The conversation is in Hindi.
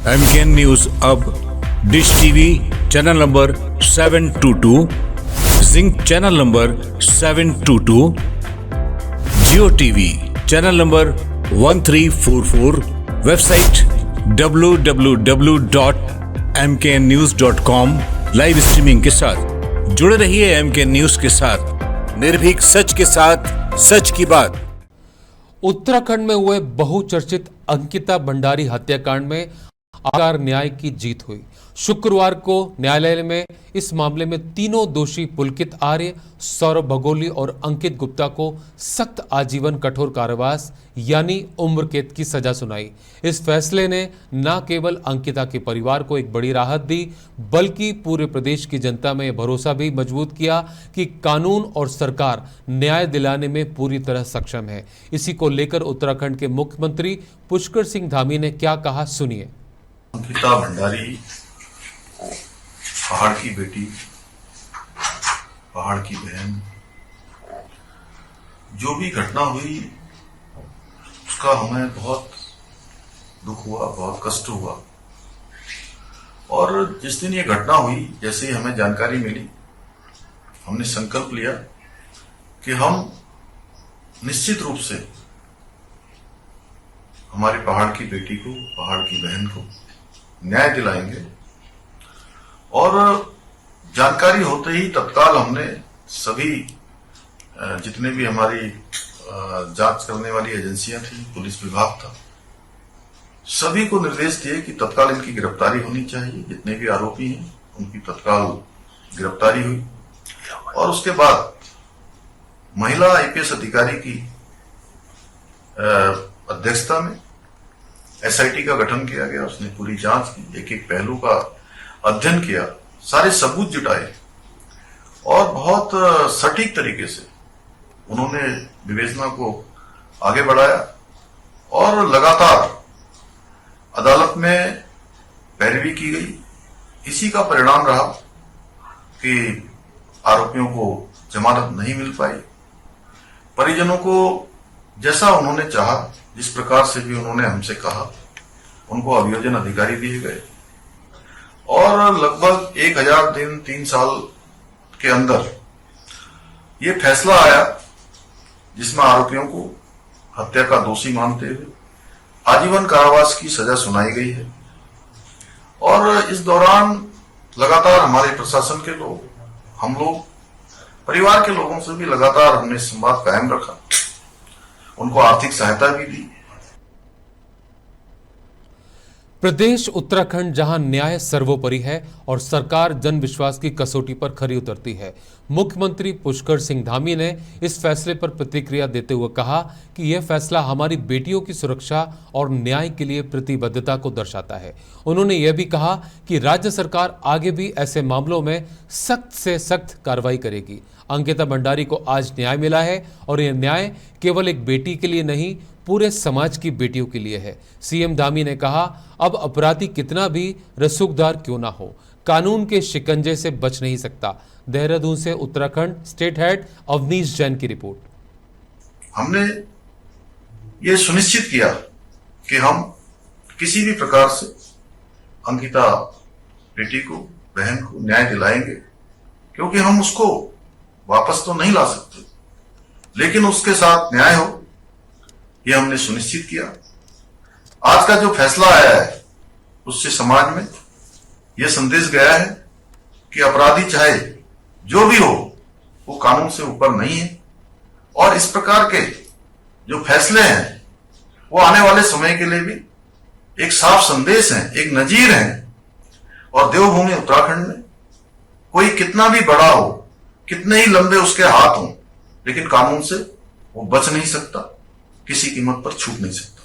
MKN न्यूज अब dish TV channel number 722, zing channel number 722, Jio TV channel number 1344, website www.mknnews.com live streaming के साथ जुड़े रहिए MKN न्यूज के साथ, निर्भीक सच के साथ, सच की बात। उत्तराखंड में हुए बहुचर्चित अंकिता भंडारी हत्याकांड में आखिरकार न्याय की जीत हुई। शुक्रवार को न्यायालय में इस मामले में तीनों दोषी पुलकित आर्य, सौरभ भगोली और अंकित गुप्ता को सख्त आजीवन कठोर कारावास यानी उम्र कैद की सजा सुनाई। इस फैसले ने न केवल अंकिता के परिवार को एक बड़ी राहत दी, बल्कि पूरे प्रदेश की जनता में यह भरोसा भी मजबूत किया कि कानून और सरकार न्याय दिलाने में पूरी तरह सक्षम है। इसी को लेकर उत्तराखंड के मुख्यमंत्री पुष्कर सिंह धामी ने क्या कहा, सुनिए। अंकिता भंडारी पहाड़ की बेटी, पहाड़ की बहन, जो भी घटना हुई उसका हमें बहुत दुख हुआ, बहुत कष्ट हुआ। और जिस दिन ये घटना हुई, जैसे ही हमें जानकारी मिली, हमने संकल्प लिया कि हम निश्चित रूप से हमारी पहाड़ की बेटी को, पहाड़ की बहन को न्याय दिलाएंगे। और जानकारी होते ही तत्काल हमने सभी जितने भी हमारी जांच करने वाली एजेंसियां थी, पुलिस विभाग था, सभी को निर्देश दिए कि तत्काल इनकी गिरफ्तारी होनी चाहिए। जितने भी आरोपी हैं उनकी तत्काल गिरफ्तारी हुई। और उसके बाद महिला IPS अधिकारी की अध्यक्षता में SIT का गठन किया गया। उसने पूरी जांच की, एक एक पहलू का अध्ययन किया, सारे सबूत जुटाए और बहुत सटीक तरीके से उन्होंने विवेचना को आगे बढ़ाया। और लगातार अदालत में पैरवी की गई। इसी का परिणाम रहा कि आरोपियों को जमानत नहीं मिल पाई। परिजनों को जैसा उन्होंने चाहा, जिस प्रकार से भी उन्होंने हमसे कहा, उनको अभियोजन अधिकारी दिए गए। और लगभग 1000 दिन, 3 साल के अंदर ये फैसला आया जिसमें आरोपियों को हत्या का दोषी मानते हुए आजीवन कारावास की सजा सुनाई गई है। और इस दौरान लगातार हमारे प्रशासन के लोग, हम लोग, परिवार के लोगों से भी लगातार हमने संवाद कायम रखा, उनको आर्थिक सहायता भी दी। प्रदेश उत्तराखंड जहां न्याय सर्वोपरि है और सरकार जन विश्वास की कसौटी पर खरी उतरती है, मुख्यमंत्री पुष्कर सिंह धामी ने इस फैसले पर प्रतिक्रिया देते हुए कहा कि यह फैसला हमारी बेटियों की सुरक्षा और न्याय के लिए प्रतिबद्धता को दर्शाता है। उन्होंने यह भी कहा कि राज्य सरकार आगे भी ऐसे मामलों में सख्त से सख्त कार्रवाई करेगी। अंकिता भंडारी को आज न्याय मिला है और यह न्याय केवल एक बेटी के लिए नहीं, पूरे समाज की बेटियों के लिए है। CM धामी ने कहा, अब अपराधी कितना भी रसूखदार क्यों ना हो, कानून के शिकंजे से बच नहीं सकता। देहरादून से उत्तराखंड स्टेट हेड अवनीश जैन की रिपोर्ट। हमने ये सुनिश्चित किया कि हम किसी भी प्रकार से अंकिता बेटी को, बहन को न्याय दिलाएंगे, क्योंकि हम उसको वापस तो नहीं ला सकते, लेकिन उसके साथ न्याय हो, ये हमने सुनिश्चित किया। आज का जो फैसला आया है उससे समाज में यह संदेश गया है कि अपराधी चाहे जो भी हो, वो कानून से ऊपर नहीं है। और इस प्रकार के जो फैसले हैं वो आने वाले समय के लिए भी एक साफ संदेश है, एक नजीर है। और देवभूमि उत्तराखंड में कोई कितना भी बड़ा हो, कितने ही लंबे उसके हाथ हों, लेकिन कानून से वो बच नहीं सकता, किसी कीमत पर छूट नहीं सकता।